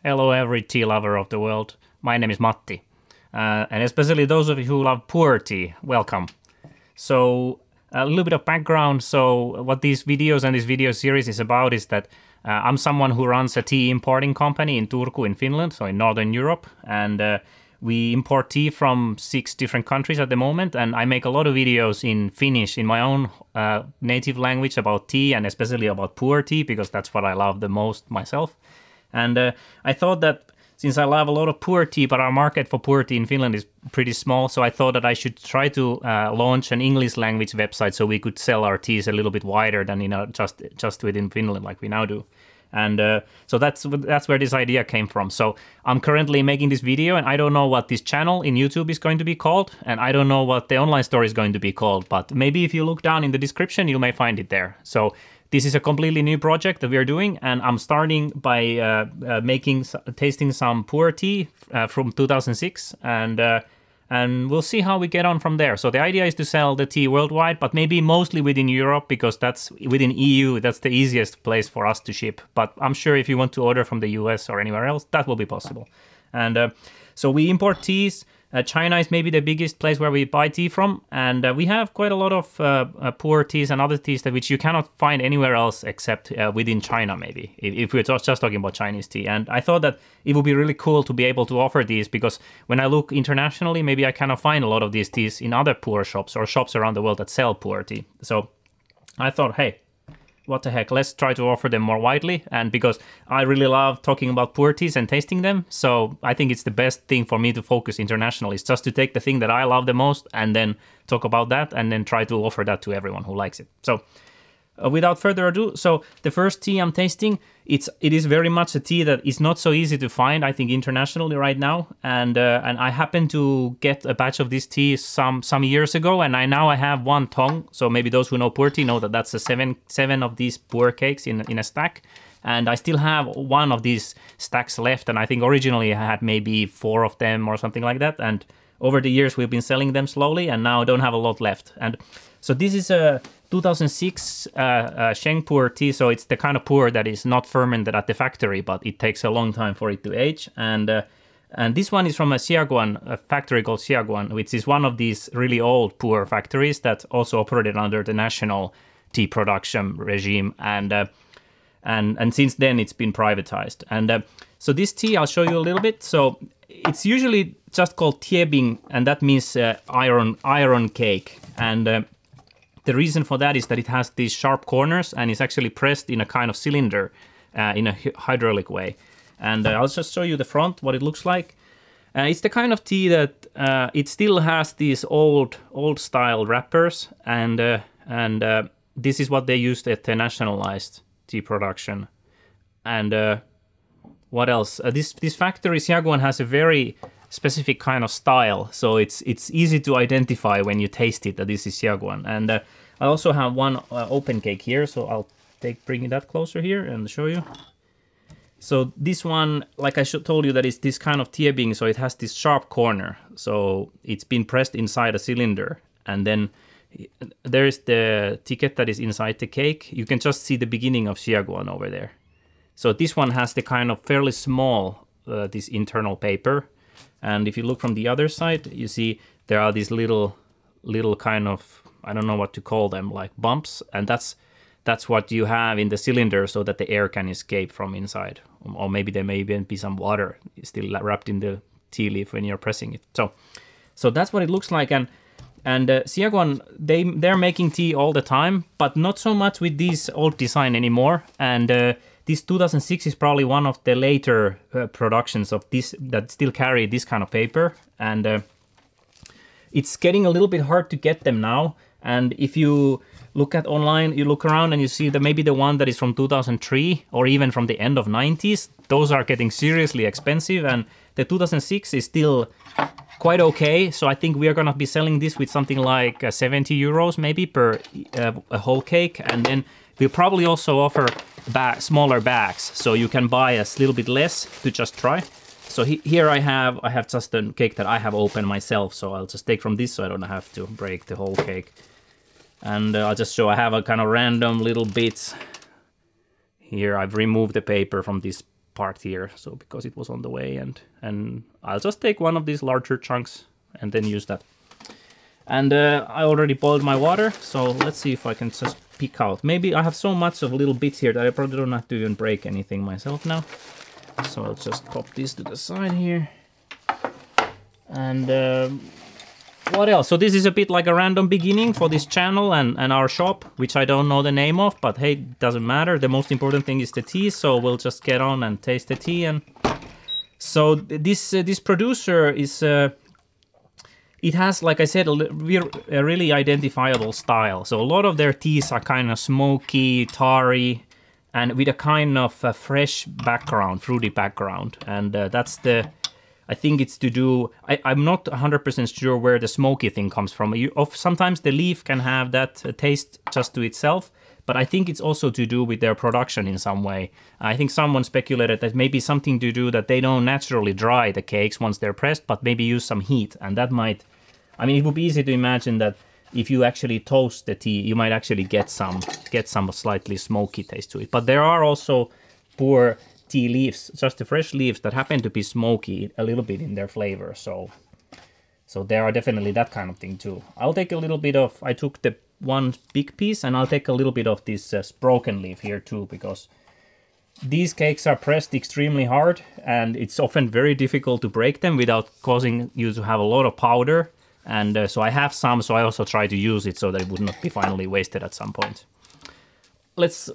Hello every tea lover of the world. My name is Matti. And especially those of you who love pu'er tea, welcome. So a little bit of background. So what these videos and this video series is about is that I'm someone who runs a tea importing company in Turku in Finland, so in Northern Europe. And we import tea from 6 different countries at the moment, and I make a lot of videos in Finnish, in my own native language about tea, and especially about pu'er tea, because that's what I love the most myself. And I thought that since I love a lot of pu'er tea, but our market for pu'er tea in Finland is pretty small, so I thought that I should try to launch an English language website so we could sell our teas a little bit wider than just within Finland like we now do. And so that's where this idea came from. So I'm currently making this video, and I don't know what this channel in YouTube is going to be called, and I don't know what the online store is going to be called, but maybe if you look down in the description, you may find it there. So this is a completely new project that we are doing, and I'm starting by tasting some pu'er tea from 2006, and we'll see how we get on from there. So the idea is to sell the tea worldwide, but maybe mostly within Europe, because that's within EU, that's the easiest place for us to ship. But I'm sure if you want to order from the US or anywhere else, that will be possible. And so we import teas. China is maybe the biggest place where we buy tea from, and we have quite a lot of pu'er teas and other teas which you cannot find anywhere else except within China, maybe, if we're just talking about Chinese tea. And I thought that it would be really cool to be able to offer these, because when I look internationally, maybe I cannot find a lot of these teas in other pu'er shops or shops around the world that sell pu'er tea. So I thought, hey, what the heck, let's try to offer them more widely. And because I really love talking about pu'er teas and tasting them, so I think it's the best thing for me to focus internationally. It's just to take the thing that I love the most and then talk about that and then try to offer that to everyone who likes it. So without further ado, so the first tea I'm tasting, it is very much a tea that is not so easy to find, I think, internationally right now. And I happened to get a batch of this tea some years ago, and now I have 1 tong. So maybe those who know pu'er tea know that that's a seven of these pu'er cakes in a stack. And I still have 1 of these stacks left, and I think originally I had maybe 4 of them or something like that. And over the years we've been selling them slowly, and now I don't have a lot left. And so this is a 2006 Sheng Pu'er tea, so it's the kind of pu'er that is not fermented at the factory, but it takes a long time for it to age. And this one is from a factory called Xiaguan, which is one of these really old pu'er factories that also operated under the national tea production regime. And since then it's been privatized. And so this tea, I'll show you a little bit. So it's usually just called tiebing, and that means iron cake. And the reason for that is that it has these sharp corners, and it's actually pressed in a kind of cylinder in a hydraulic way. And I'll just show you the front, what it looks like. It's the kind of tea that it still has these old style wrappers, and this is what they used at the nationalized tea production. And what else? This factory, Xiaguan, has a very specific kind of style, so it's easy to identify when you taste it that this is Xiaguan. And I also have 1 open cake here, so I'll bring that closer here and show you. So this one, like I told you, that is this kind of tiebing, so it has this sharp corner, so it's been pressed inside a cylinder, and then there is the ticket that is inside the cake. You can just see the beginning of Xiaguan over there. So this one has the kind of fairly small this internal paper. And if you look from the other side, you see there are these little kind of, I don't know what to call them, like bumps. And that's what you have in the cylinder so that the air can escape from inside. Or maybe there may even be some water still wrapped in the tea leaf when you're pressing it. So that's what it looks like. And Xiaguan, they're making tea all the time, but not so much with this old design anymore. And this 2006 is probably one of the later productions of this that still carry this kind of paper. And it's getting a little bit hard to get them now. And if you look at online, you look around and you see that maybe the one that is from 2003 or even from the end of 90s, those are getting seriously expensive. And the 2006 is still quite okay. So I think we are going to be selling this with something like 70 euros maybe per a whole cake. And then we'll probably also offer smaller bags, so you can buy a little bit less to just try. So here I have just a cake that I have opened myself, so I'll just take from this so I don't have to break the whole cake. And I'll just show I have a kind of random little bits. Here I've removed the paper from this part here, so because it was on the way, and I'll just take one of these larger chunks and then use that. And I already boiled my water, so let's see if I can just pick out. Maybe I have so much of little bits here that I probably don't have to even break anything myself now. So I'll just pop this to the side here. And what else? So this is a bit like a random beginning for this channel and our shop, which I don't know the name of, but hey, it doesn't matter. The most important thing is the tea, so we'll just get on and taste the tea. And so this producer is... it has, like I said, a really identifiable style. So a lot of their teas are kind of smoky, tarry, and with a kind of a fresh background, fruity background. And that's the... I think it's to do... I'm not 100% sure where the smoky thing comes from. Sometimes the leaf can have that taste just to itself, but I think it's also to do with their production in some way. I think someone speculated that maybe something to do that they don't naturally dry the cakes once they're pressed, but maybe use some heat, and that might... I mean, it would be easy to imagine that if you actually toast the tea, you might actually get some slightly smoky taste to it. But there are also poor tea leaves, just the fresh leaves, that happen to be smoky a little bit in their flavor. So there are definitely that kind of thing too. I'll take a little bit of... I took the one big piece, and I'll take a little bit of this broken leaf here too, because these cakes are pressed extremely hard, and it's often very difficult to break them without causing you to have a lot of powder. And so I have some, so I also try to use it so that it would not be finally wasted at some point. Let's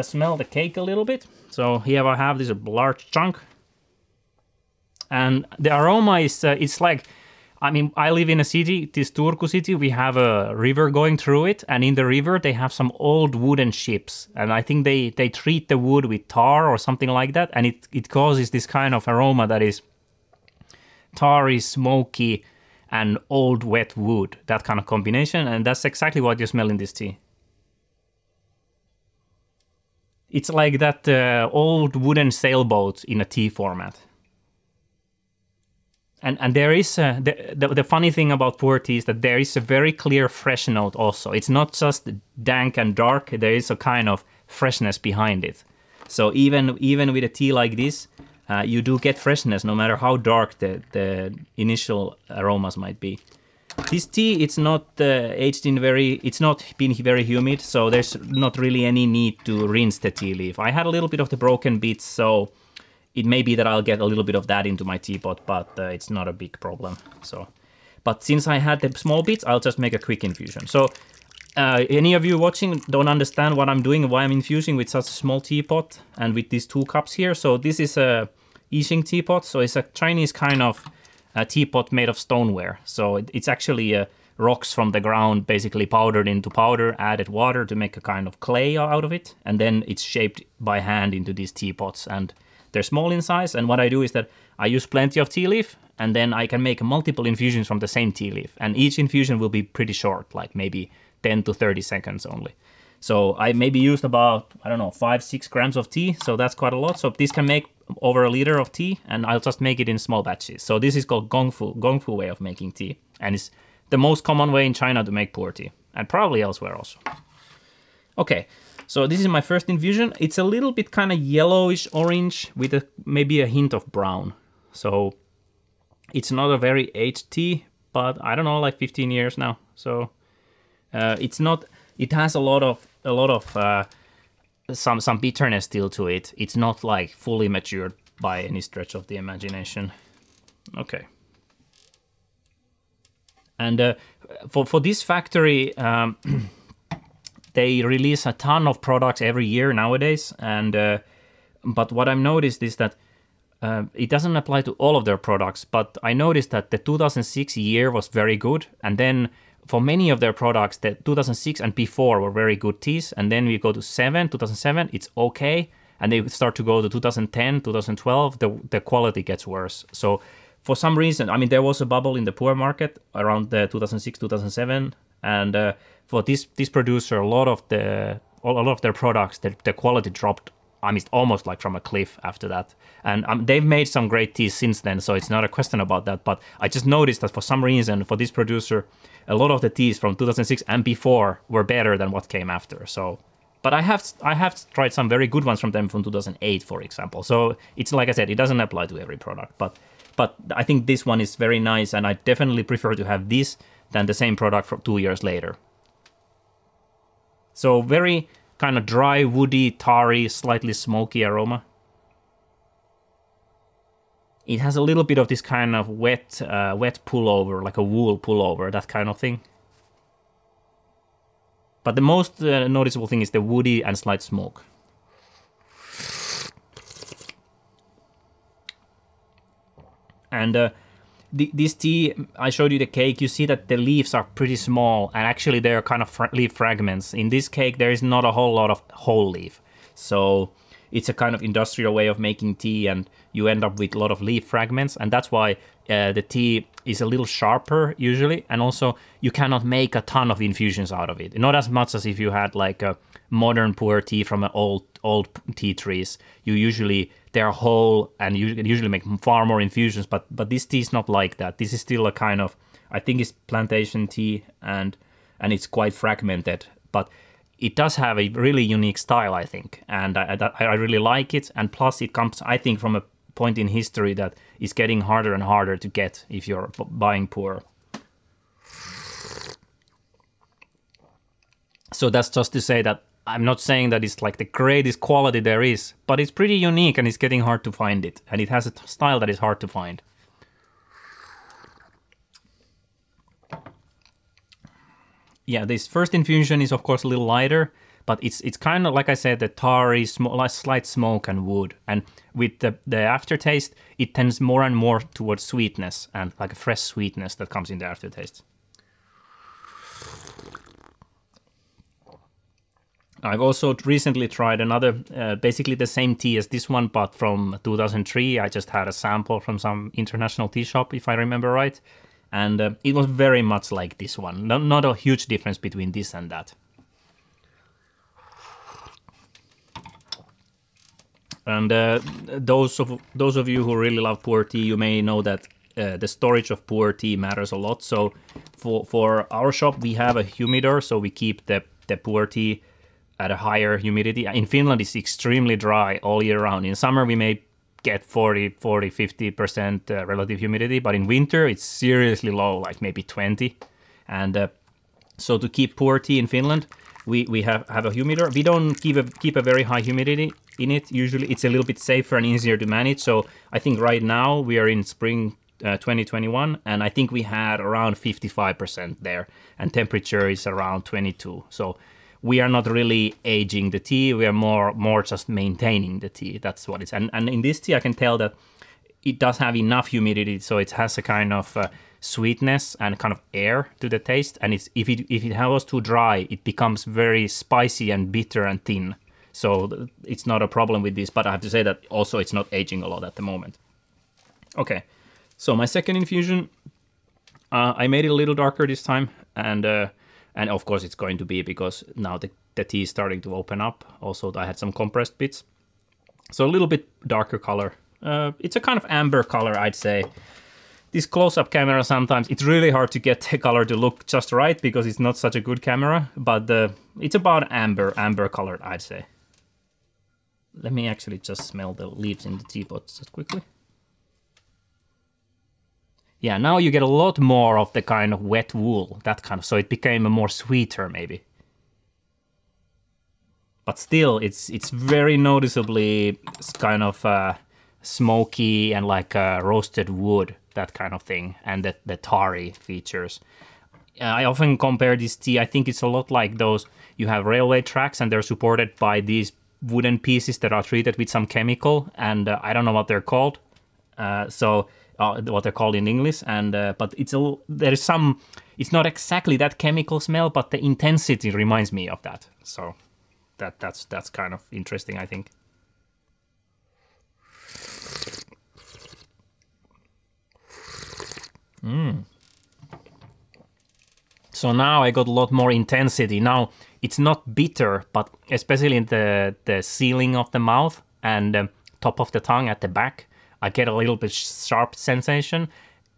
smell the cake a little bit. So here I have this large chunk. And the aroma is, it's like, I mean, I live in a city, this Turku city, we have a river going through it. And in the river, they have some old wooden ships. And I think they treat the wood with tar or something like that. And it causes this kind of aroma that is tarry, smoky, and old wet wood, that kind of combination, and that's exactly what you smell in this tea. It's like that old wooden sailboat in a tea format. And there is the funny thing about pu'er tea is that there is a very clear fresh note also. It's not just dank and dark, there is a kind of freshness behind it. So even with a tea like this, you do get freshness no matter how dark the initial aromas might be. This tea, it's not aged in it's not been very humid, so there's not really any need to rinse the tea leaf. I had a little bit of the broken bits, so it may be that I'll get a little bit of that into my teapot, but it's not a big problem. But since I had the small bits, I'll just make a quick infusion. So any of you watching don't understand what I'm doing, why I'm infusing with such a small teapot and with these 2 cups here. So this is a Yixing teapot, so it's a Chinese kind of teapot made of stoneware. So it's actually rocks from the ground, basically powdered into powder, added water to make a kind of clay out of it, and then it's shaped by hand into these teapots. And they're small in size, and what I do is that I use plenty of tea leaf, and then I can make multiple infusions from the same tea leaf. And each infusion will be pretty short, like maybe 10 to 30 seconds only. So I maybe used about, I don't know, 5-6 grams of tea, so that's quite a lot. So this can make over a liter of tea, and I'll just make it in small batches. So this is called gongfu way of making tea, and it's the most common way in China to make pu'er tea, and probably elsewhere also. Okay, so this is my first infusion. It's a little bit kind of yellowish orange with maybe a hint of brown. So it's not a very aged tea, but I don't know, like 15 years now. So it's not. It has a lot of some bitterness still to it. It's not like fully matured by any stretch of the imagination. Okay. And for this factory, they release a ton of products every year nowadays. And but what I've noticed is that it doesn't apply to all of their products. But I noticed that the 2006 year was very good, and then for many of their products, the 2006 and before were very good teas. And then we go to 2007, it's okay. And they start to go to 2010, 2012, the quality gets worse. So for some reason, I mean, there was a bubble in the pu'er market around the 2006, 2007. And for this producer, a lot of their products, the quality dropped, I mean, almost like from a cliff after that. And they've made some great teas since then, so it's not a question about that. But I just noticed that for some reason, for this producer, a lot of the teas from 2006 and before were better than what came after. So But I have tried some very good ones from them from 2008, for example. So it's like I said, it doesn't apply to every product, but I think this one is very nice, and I definitely prefer to have this than the same product from 2 years later. So very kind of dry, woody, tarry, slightly smoky aroma. It has a little bit of this kind of wet pullover, like a wool pullover, that kind of thing. But the most noticeable thing is the woody and slight smoke. And this tea, I showed you the cake, you see that the leaves are pretty small, and actually they're kind of leaf fragments. In this cake there is not a whole lot of whole leaf. So it's a kind of industrial way of making tea, and you end up with a lot of leaf fragments, and that's why the tea is a little sharper usually, and also you cannot make a ton of infusions out of it. Not as much as if you had like a modern pu'er tea from an old tea trees. They are whole, and you can usually make far more infusions, but this tea is not like that. This is still a kind of, I think it's plantation tea, and it's quite fragmented, but it does have a really unique style, I think, and I really like it. And plus it comes, I think, from a point in history that is getting harder and harder to get if you're buying pu'er. So that's just to say that I'm not saying that it's like the greatest quality there is, but it's pretty unique and it's getting hard to find it. And it has a style that is hard to find. Yeah, this first infusion is of course a little lighter, but it's kind of, like I said, the tarry, slight smoke and wood. And with the aftertaste, it tends more and more towards sweetness, and like a fresh sweetness that comes in the aftertaste. I've also recently tried another, basically the same tea as this one, but from 2003. I just had a sample from some international tea shop, if I remember right. And it was very much like this one. Not a huge difference between this and that. And those of you who really love pu'er tea, you may know that the storage of pu'er tea matters a lot. So for our shop, we have a humidor, so we keep the pu'er tea at a higher humidity. In Finland, it's extremely dry all year round. In summer, we may get 50% relative humidity, but in winter, it's seriously low, like maybe 20. And so to keep pu'er tea in Finland, we have a humidor. We don't keep a very high humidity in it. Usually, it's a little bit safer and easier to manage. So I think right now we are in spring 2021, and I think we had around 55% there, and temperature is around 22. So we are not really aging the tea, we are more just maintaining the tea. That's what it's. And in this tea, I can tell that it does have enough humidity, so it has a kind of sweetness and kind of air to the taste. And if it was too dry, it becomes very spicy and bitter and thin. So it's not a problem with this, but I have to say that also it's not aging a lot at the moment. Okay, so my second infusion, I made it a little darker this time, and of course it's going to be because now the tea is starting to open up. Also, I had some compressed bits. So a little bit darker color. It's a kind of amber color, I'd say. This close-up camera, sometimes it's really hard to get the color to look just right because it's not such a good camera. But it's about amber colored, I'd say. Let me actually just smell the leaves in the teapot just quickly. Yeah, now you get a lot more of the kind of wet wool, that kind of, so it became a more sweeter maybe. But still, it's very noticeably kind of smoky and like roasted wood, that kind of thing, and the tarry features. I often compare this tea, I think it's a lot like those, you have railway tracks and they're supported by these wooden pieces that are treated with some chemical, and I don't know what they're called. What they're called in English, and but there is some. It's not exactly that chemical smell, but the intensity reminds me of that. So that's kind of interesting, I think. So now I got a lot more intensity. Now it's not bitter, but especially in the ceiling of the mouth and top of the tongue at the back, I get a little bit sharp sensation.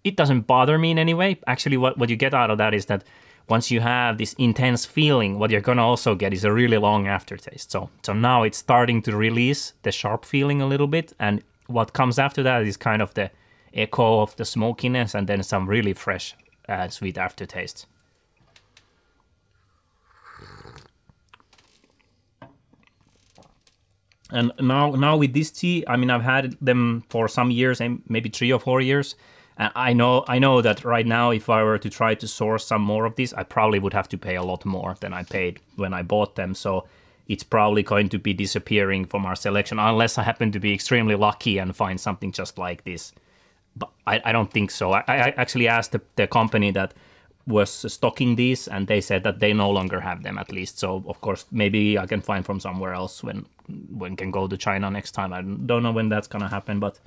It doesn't bother me in any way. Actually, what you get out of that is that once you have this intense feeling, what you're gonna also get is a really long aftertaste. So now it's starting to release the sharp feeling a little bit, and what comes after that is kind of the echo of the smokiness, and then some really fresh, sweet aftertaste. And now with this tea, I mean, I've had them for some years, maybe 3 or 4 years. And I know that right now, if I were to try to source some more of these, I probably would have to pay a lot more than I paid when I bought them. So it's probably going to be disappearing from our selection, unless I happen to be extremely lucky and find something just like this. But I don't think so. I actually asked the company that was stocking these, and they said that they no longer have them, at least. So of course, maybe I can find from somewhere else when can go to China next time. I don't know when that's gonna happen, but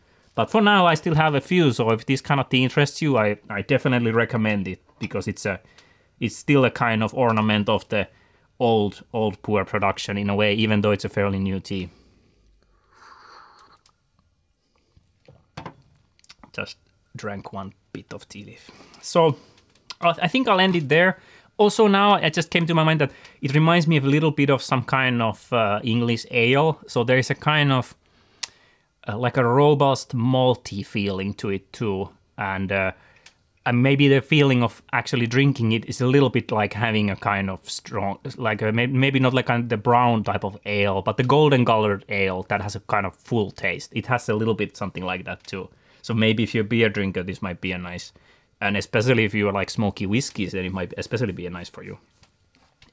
for now I still have a few. So if this kind of tea interests you, I definitely recommend it, because it's still a kind of ornament of the old Pu'er production in a way, even though it's a fairly new tea. Just drank one bit of tea leaf. So I think I'll end it there. Also now, it just came to my mind that it reminds me of a little bit of some kind of English ale. So there is a kind of like a robust malty feeling to it too. And maybe the feeling of actually drinking it is a little bit like having a kind of strong, like maybe not like the brown type of ale, but the golden colored ale that has a kind of full taste. It has a little bit something like that too. So maybe if you're a beer drinker, this might be a nice, and especially if you like smoky whiskeys, then it might especially be nice for you.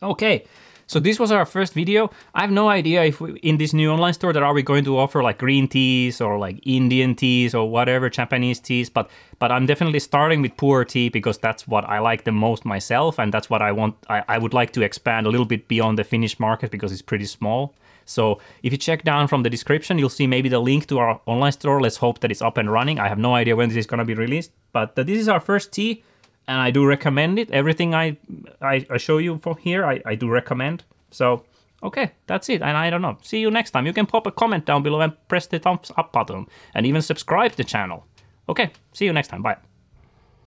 Okay, so this was our first video. I have no idea if in this new online store that are we going to offer like green teas or like Indian teas or whatever, Japanese teas, but I'm definitely starting with Pu'er tea because that's what I like the most myself, and that's what I want. I would like to expand a little bit beyond the Finnish market because it's pretty small. So if you check down from the description, you'll see maybe the link to our online store. Let's hope that it's up and running. I have no idea when this is going to be released, but this is our first tea, and I do recommend it. Everything I show you from here, I do recommend. So, okay, that's it. And I don't know. See you next time. You can pop a comment down below and press the thumbs up button, and even subscribe to the channel. Okay, see you next time. Bye.